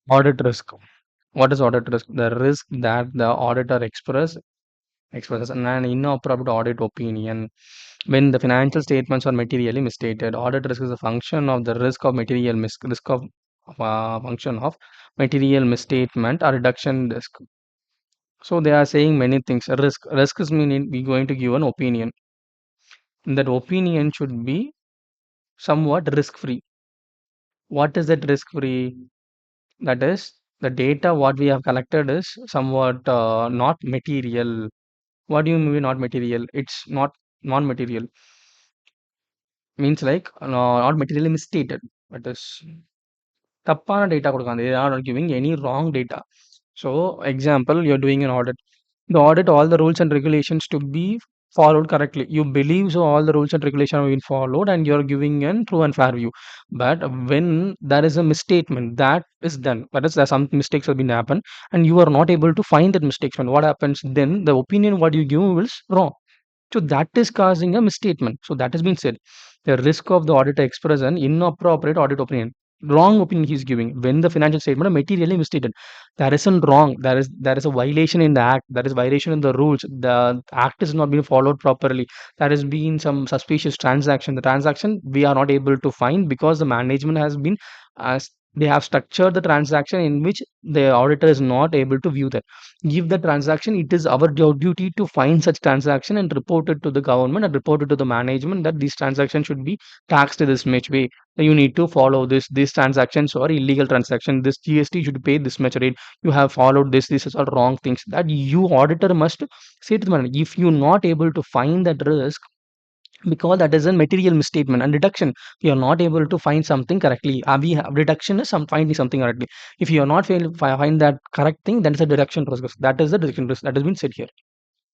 Audit risk. What is audit risk? The risk that the auditor expresses an inappropriate audit opinion when the financial statements are materially misstated. Audit risk is a function of the risk of risk of function of material misstatement or reduction risk. So they are saying many things. Risk is meaning we going to give an opinion. That opinion should be somewhat risk free. What is that risk free? That is the data what we have collected is somewhat not material. What do you mean not material? It's not non-material. Means like not materially misstated. That is தப்பான data குடுக்காது. They are not giving any wrong data. So, example, you're doing an audit. The audit, all the rules and regulations to be followed correctly. You believe so all the rules and regulations have been followed and you're giving an true and fair view. But when there is a misstatement that is done, that is there some mistakes have been happened and you are not able to find that mistakes. What happens then? The opinion what you give is wrong. So that is causing a misstatement. So that has been said. The risk of the auditor express an inappropriate audit opinion. Wrong opinion he is giving when the financial statement are materially misstated. That isn't wrong. There is a violation in the act. There is violation in the rules. The act is not being followed properly. There has been some suspicious transaction. The transaction we are not able to find because the management has been they have structured the transaction in which the auditor is not able to view that. Give the transaction, it is our duty to find such transaction and report it to the government and report it to the management that these transactions should be taxed this much way. You need to follow this. These transactions are illegal transaction. This GST should pay this much rate. You have followed this. This is all wrong things. That you auditor must say to the manager. If you're not able to find that risk, because that is a material misstatement and deduction, you are not able to find something correctly. We have deduction is some finding something correctly. If you are not find that correct thing, then it's a deduction risk. That is the deduction risk that has been said here.